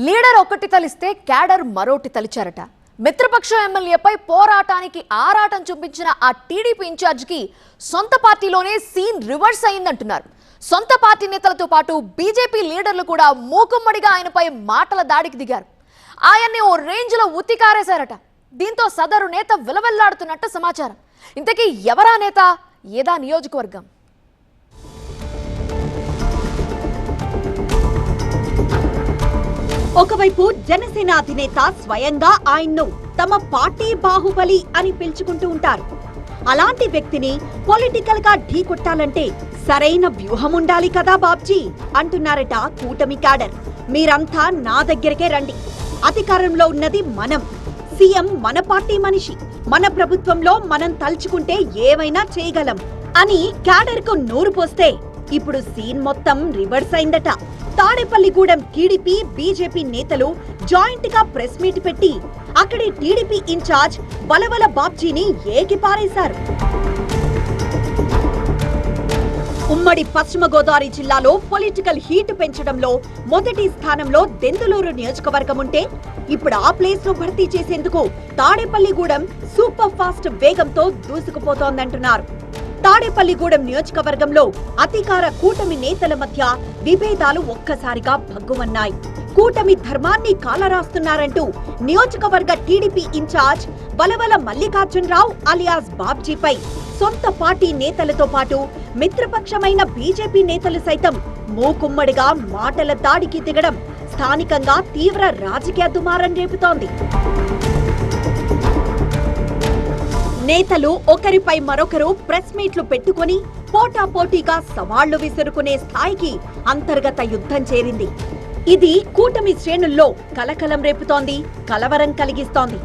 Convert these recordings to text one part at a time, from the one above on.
Leader ఒకటి తలిస్తే cadre మరోటి తలిచారట. మిత్రపక్ష ఎమ్మెల్యేపై పోరాటానికి ఆరాటం చూపించిన ఆ టీడీపీ ఇన్ఛార్జికి సొంత పార్టీలోనే సీన్ రివర్స్ అయిందంటున్నారు. సొంత పార్టీ నేతలతో పాటు బీజేపీ లీడర్లు కూడా మూకుమ్మడిగా ఆయనపై మాటల దాడికి దిగారు. ఆయన్ని ఓ రేంజ్లో ఉత్తికారేశారట. దీంతో సదరు నేత విలవెల్లాడుతున్నట్టు సమాచారం. ఇంతకీ ఎవరా నేత, ఏదా నియోజకవర్గం? ఒకవైపు జనసేన అధినేత స్వయంగా ఆయన్ను తమ పార్టీ బాహుబలి అని పిలుచుకుంటూ ఉంటారు. అలాంటి వ్యక్తిని పొలిటికల్ గా ఢీకొట్టాలంటే సరైన వ్యూహం ఉండాలి కదా బాబ్జీ అంటున్నారట కూటమి క్యాడర్. మీరంతా నా దగ్గరకే రండి, అధికారంలో ఉన్నది మనం, సీఎం మన పార్టీ మనిషి, మన ప్రభుత్వంలో మనం తలుచుకుంటే ఏమైనా చేయగలం అని క్యాడర్ కు నోరు పోస్తే ఇప్పుడు సీన్ మొత్తం రివర్స్ అయిందట. తాడేపల్లిగూడెం టీడీపీ బీజేపీ నేతలు జాయింట్ గా ప్రెస్ మీట్ పెట్టి అక్కడి టీడీపీ ఇన్ఛార్జ్ వలవల బాబ్జీని ఏకిపారేశారు. ఉమ్మడి పశ్చిమ గోదావరి జిల్లాలో పొలిటికల్ హీట్ పెంచడంలో మొదటి స్థానంలో దెందులూరు నియోజకవర్గం ఉంటే ఇప్పుడు ఆ ప్లేస్ ను భర్తీ చేసేందుకు తాడేపల్లిగూడెం సూపర్ ఫాస్ట్ వేగంతో దూసుకుపోతోందంటున్నారు. తాడేపల్లిగూడెం నియోజకవర్గంలో అధికార కూటమి నేతల మధ్య విభేదాలు ఒక్కసారిగా భగ్గుమన్నాయి. కూటమి ధర్మాన్ని కాలరాస్తున్నారంటూ నియోజకవర్గ TDP incharge Valavala Mallikarjunarao alias బాబ్జీపై సొంత పార్టీ నేతలతో పాటు మిత్రపక్షమైన బీజేపీ నేతలు సైతం మూకుమ్మడిగా మాటల దాడికి దిగడం స్థానికంగా తీవ్ర రాజకీయ దుమారం రేపుతోంది. నేతలు ఒకరిపై మరొకరు ప్రెస్ మీట్లు పెట్టుకుని పోటాపోటీగా సవాళ్లు విసురుకునే స్థాయికి అంతర్గత యుద్ధం చేరింది. ఇది కూటమి శ్రేణుల్లో కలకలం రేపుతోంది, కలవరం కలిగిస్తోంది.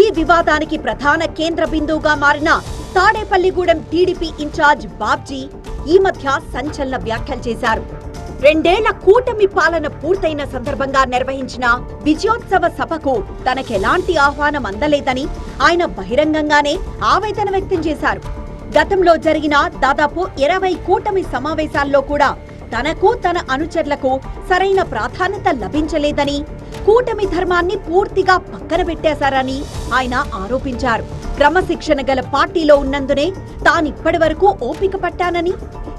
ఈ వివాదానికి ప్రధాన కేంద్ర బిందువుగా మారిన తాడేపల్లిగూడెం టీడీపీ ఇన్ఛార్జ్ బాబ్జీ ఈ మధ్య సంచలన వ్యాఖ్యలు చేశారు. 2 ఏళ్ల కూటమి పాలన పూర్తయిన సందర్భంగా నిర్వహించిన విజయోత్సవ సభకు తనకెలాంటి ఆహ్వానం అందలేదని ఆయన బహిరంగంగానే ఆవేదన వ్యక్తం చేశారు. గతంలో జరిగిన దాదాపు 20 కూటమి సమావేశాల్లో కూడా తనకు తన అనుచరులకు సరైన ప్రాధాన్యత లభించలేదని, కూటమి ధర్మాన్ని పూర్తిగా పక్కన పెట్టేశారని ఆయన ఆరోపించారు. క్రమశిక్షణ గల పార్టీలో ఉన్నందునే తానిప్పటి వరకు ఓపిక పట్టానని,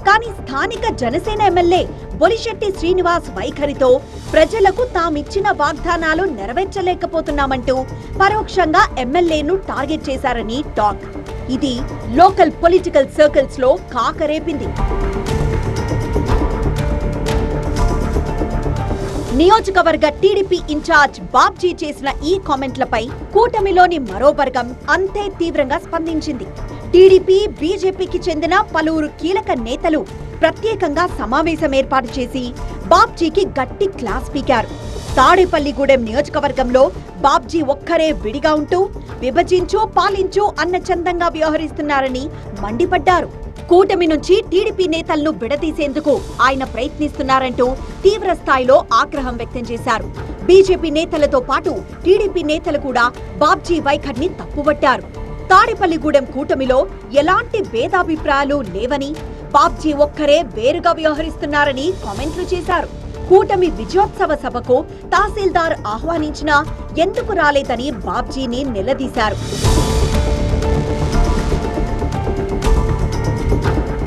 కానీ స్థానిక జనసేన ఎమ్మెల్యే బొలిశెట్టి శ్రీనివాస్ వైఖరితో ప్రజలకు తామిచ్చిన వాగ్దానాలు నెరవేర్చలేకపోతున్నామంటూ పరోక్షంగా ఎమ్మెల్యేను టార్గెట్ చేశారని టాక్. ఇది లోకల్ పొలిటికల్ సర్కిల్స్ లో కాకరేపింది. నియోజకవర్గ టీడీపీ ఇన్ఛార్జ్ బాబ్జీ చేసిన ఈ కామెంట్లపై కూటమిలోని మరో వర్గం అంతే తీవ్రంగా స్పందించింది. టీడీపీ బీజేపీకి చెందిన పలువురు కీలక నేతలు ప్రత్యేకంగా సమావేశం ఏర్పాటు చేసి బాబ్జీకి గట్టి క్లాస్ పీకారు. తాడేపల్లిగూడెం నియోజకవర్గంలో బాబ్జీ ఒక్కరే విడిగా ఉంటూ విభజించు పాలించు అన్న చందంగా వ్యవహరిస్తున్నారని మండిపడ్డారు. కూటమి నుంచి టీడీపీ నేతలను విడదీసేందుకు ఆయన ప్రయత్నిస్తున్నారంటూ తీవ్ర స్థాయిలో ఆగ్రహం వ్యక్తం చేశారు. బీజేపీ నేతలతో పాటు టీడీపీ నేతలు కూడా బాబ్జీ వైఖరిని తప్పుపట్టారు. తాడేపల్లిగూడెం కూటమిలో ఎలాంటి భేదాభిప్రాయాలు లేవని, బాబ్జీ ఒక్కరే వేరుగా వ్యవహరిస్తున్నారని కామెంట్లు చేశారు. కూటమి విజయోత్సవ సభకు తహసీల్దార్ ఆహ్వానించినా ఎందుకు రాలేదని బాబ్జీని నిలదీశారు.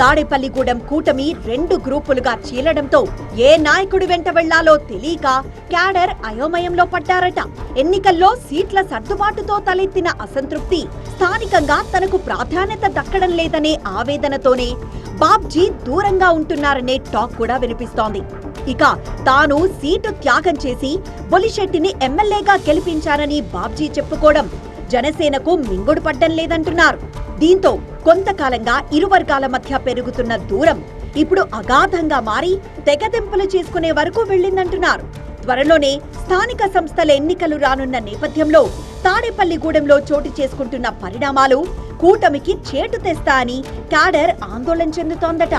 తాడేపల్లిగూడెం కూటమి 2 గ్రూపులుగా చీలడంతో ఏ నాయకుడి వెంట వెళ్లాలో తెలియక క్యాడర్ అయోమయంలో పడ్డారట. ఎన్నికల్లో సీట్ల సర్దుబాటుతో తలెత్తిన అసంతృప్తి, స్థానికంగా తనకు ప్రాధాన్యత దక్కడం లేదనే ఆవేదనతోనే బాబ్జీ దూరంగా ఉంటున్నారనే టాక్ కూడా వినిపిస్తోంది. ఇక తాను సీటు త్యాగం చేసి బొలిశెట్టిని ఎమ్మెల్యేగా గెలిపించానని బాబ్జీ చెప్పుకోవడం జనసేనకు మింగుడు పడ్డం లేదంటున్నారు. దీంతో కొంతకాలంగా ఇరు వర్గాల మధ్య పెరుగుతున్న దూరం ఇప్పుడు అగాధంగా మారి తెగదెంపులు చేసుకునే వరకు వెళ్లిందంటున్నారు. త్వరలోనే స్థానిక సంస్థల ఎన్నికలు రానున్న నేపథ్యంలో తాడేపల్లిగూడెంలో చోటు చేసుకుంటున్న పరిణామాలు కూటమికి చేటు తెస్తా అని క్యాడర్ ఆందోళన చెందుతోందట.